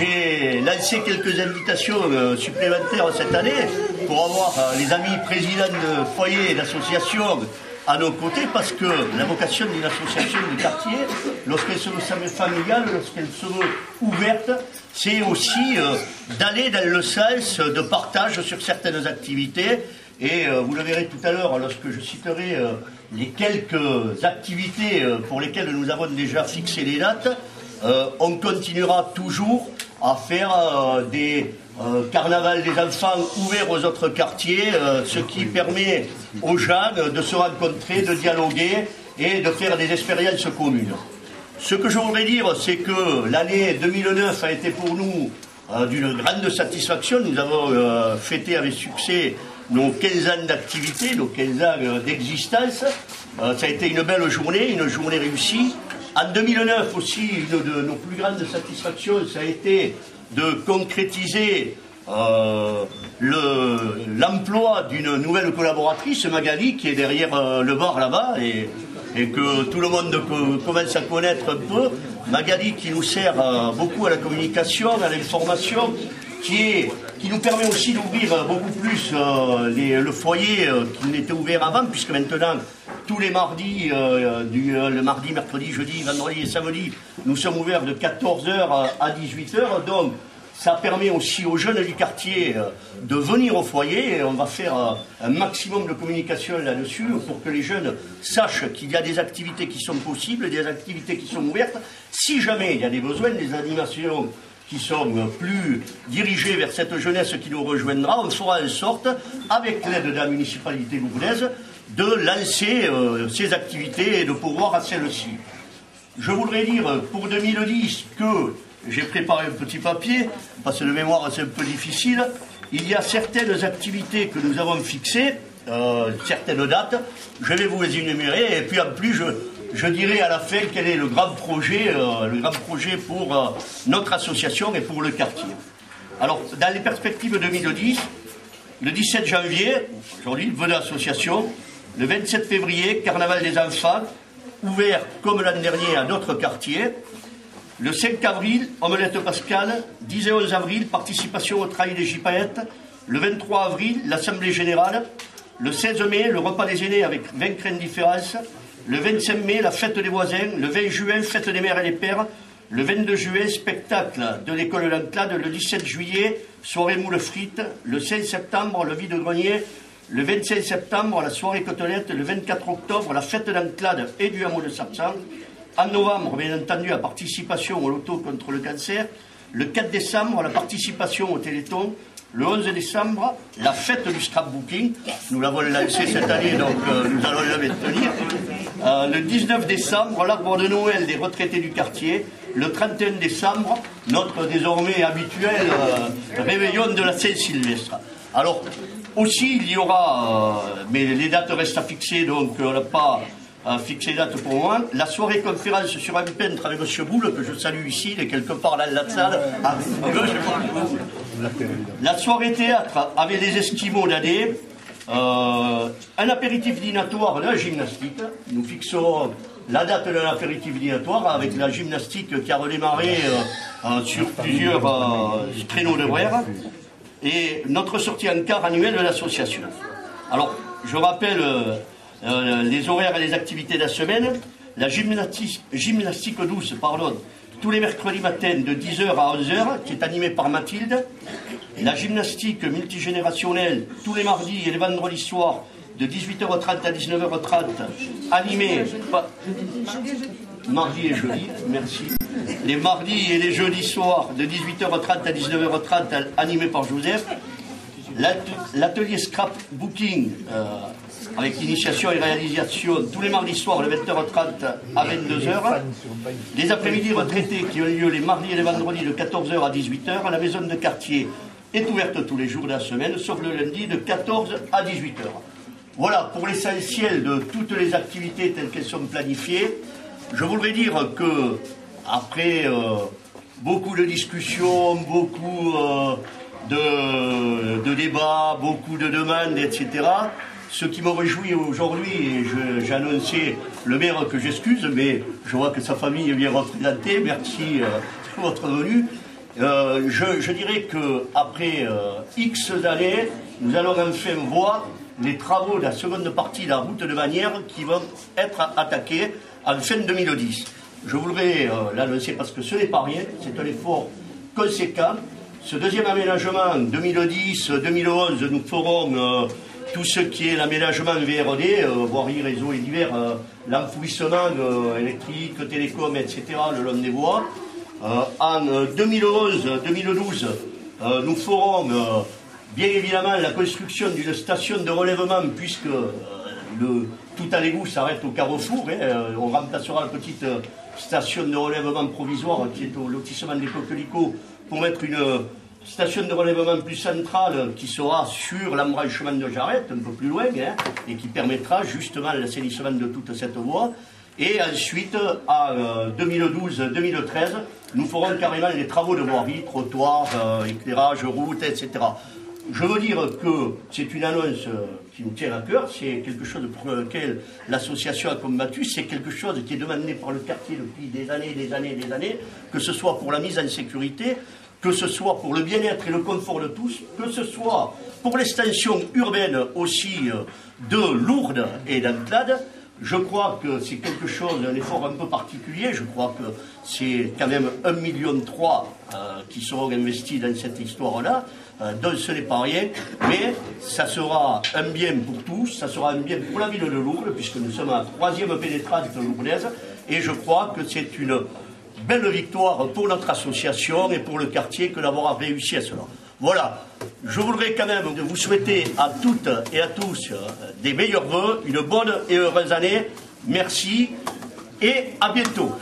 j'ai lancé quelques invitations supplémentaires cette année pour avoir les amis présidents de foyers et d'associations à nos côtés, parce que la vocation d'une association de quartier, lorsqu'elle se veut familiale, lorsqu'elle se veut ouverte, c'est aussi d'aller dans le sens de partage sur certaines activités. Et vous le verrez tout à l'heure lorsque je citerai les quelques activités pour lesquelles nous avons déjà fixé les dates. On continuera toujours à faire des carnavals des enfants ouverts aux autres quartiers, ce qui permet aux jeunes de se rencontrer, de dialoguer et de faire des expériences communes. Ce que je voudrais dire, c'est que l'année 2009 a été pour nous d'une grande satisfaction. Nous avons fêté avec succès nos 15 ans d'activité, nos 15 ans d'existence. Ça a été une belle journée, une journée réussie. En 2009 aussi, une de nos plus grandes satisfactions, ça a été de concrétiser l'emploi d'une nouvelle collaboratrice, Magali, qui est derrière le bar là-bas et que tout le monde commence à connaître un peu. Magali qui nous sert beaucoup à la communication, à l'information, qui nous permet aussi d'ouvrir beaucoup plus le foyer qui n'était ouvert avant, puisque maintenant, tous les mardis, le mardi, mercredi, jeudi, vendredi et samedi, nous sommes ouverts de 14h à 18h. Donc, ça permet aussi aux jeunes du quartier de venir au foyer. Et on va faire un maximum de communication là-dessus pour que les jeunes sachent qu'il y a des activités qui sont possibles, des activités qui sont ouvertes. Si jamais il y a des besoins, des animations qui sont plus dirigées vers cette jeunesse qui nous rejoindra, on fera en sorte, avec l'aide de la municipalité lourdaise, de lancer ces activités et de pourvoir à celles-ci. Je voudrais dire pour 2010 que j'ai préparé un petit papier, parce que de mémoire c'est un peu difficile. Il y a certaines activités que nous avons fixées, certaines dates. Je vais vous les énumérer et puis en plus je dirai à la fin quel est le grand projet pour notre association et pour le quartier. Alors, dans les perspectives 2010, le 17 janvier, aujourd'hui, venez association. Le 27 février, Carnaval des enfants, ouvert comme l'an dernier à d'autres quartiers. Le 5 avril, Omelette Pascal. 10 et 11 avril, participation au trail des Gypaètes. Le 23 avril, l'Assemblée Générale. Le 16 mai, le repas des aînés avec Vaincre Indifférence. Le 25 mai, la fête des voisins. Le 20 juin, fête des mères et des pères. Le 22 juin, spectacle de l'école L'Enclade. Le 17 juillet, soirée moule frites. Le 5 septembre, le vide-grenier. Le 25 septembre, la soirée côtelette. Le 24 octobre, la fête d'Enclade et du hameau de Sarsan. En novembre, bien entendu, la participation au loto contre le cancer. Le 4 décembre, la participation au Téléthon. Le 11 décembre, la fête du scrapbooking. Nous l'avons lancée cette année, donc nous allons la maintenir. Le 19 décembre, l'arbre de Noël des retraités du quartier. Le 31 décembre, notre désormais habituel réveillon de la Saint-Sylvestre. Alors, aussi, il y aura, mais les dates restent à fixer, donc on n'a pas fixé date pour moi, la soirée conférence sur un peintre avec M. Boulle, que je salue ici, il est quelque part dans la salle. La soirée théâtre avec les Esquimaux d'année, un apéritif dînatoire de la gymnastique. Nous fixerons la date de l'apéritif dînatoire avec la gymnastique qui a redémarré sur plusieurs créneaux de brère. Et notre sortie en quart annuelle de l'association. Alors, je rappelle les horaires et les activités de la semaine. La gymnastique douce, tous les mercredis matins de 10h à 11h, qui est animée par Mathilde. La gymnastique multigénérationnelle, tous les mardis et les vendredis soirs, de 18h30 à 19h30, animée par... Mardi et jeudi, merci. Les mardis et les jeudis soirs, de 18h30 à 19h30, animé par Joseph. L'atelier scrapbooking, avec initiation et réalisation, tous les mardis soirs, de 20h30 à 22h. Les après-midi retraités qui ont lieu les mardis et les vendredis de 14h à 18h. La maison de quartier est ouverte tous les jours de la semaine, sauf le lundi de 14 à 18h. Voilà pour l'essentiel de toutes les activités telles qu'elles sont planifiées. Je voudrais dire que, après beaucoup de discussions, beaucoup de débats, beaucoup de demandes, etc., ce qui me réjouit aujourd'hui, et j'ai annoncé le maire que j'excuse, mais je vois que sa famille est bien représentée, merci pour votre venue. je dirais qu'après X années, nous allons enfin voir les travaux de la seconde partie de la route de Bagnères qui vont être attaqués en fin 2010. Je voudrais l'annoncer parce que ce n'est pas rien, c'est un effort conséquent. Ce deuxième aménagement, 2010-2011, nous ferons tout ce qui est l'aménagement VRD, voirie, réseau et divers, l'enfouissement électrique, télécom, etc., le long des voies. En 2011-2012, nous ferons bien évidemment la construction d'une station de relèvement puisque tout à l'égout s'arrête au carrefour. On remplacera la petite station de relèvement provisoire qui est au lotissement des Coquelicots pour mettre une station de relèvement plus centrale qui sera sur l'embranchement de Jarret, un peu plus loin, et qui permettra justement l'assainissement de toute cette voie. Et ensuite, en 2012-2013, nous ferons carrément les travaux de voirie, trottoirs, éclairage, routes, etc. Je veux dire que c'est une annonce qui nous tient à cœur, c'est quelque chose pour lequel l'association a combattu, c'est quelque chose qui est demandé par le quartier depuis des années, que ce soit pour la mise en sécurité, que ce soit pour le bien-être et le confort de tous, que ce soit pour l'extension urbaine aussi de Lourdes et d'Anglade. Je crois que c'est quelque chose, un effort un peu particulier. Je crois que c'est quand même 1,3 million qui seront investis dans cette histoire-là. Donc ce n'est pas rien, mais ça sera un bien pour tous, ça sera un bien pour la ville de Lourdes, puisque nous sommes à la 3e pénétrante lourdaise, et je crois que c'est une belle victoire pour notre association et pour le quartier que d'avoir réussi à cela. Voilà, je voudrais quand même vous souhaiter à toutes et à tous des meilleurs vœux, une bonne et heureuse année. Merci et à bientôt.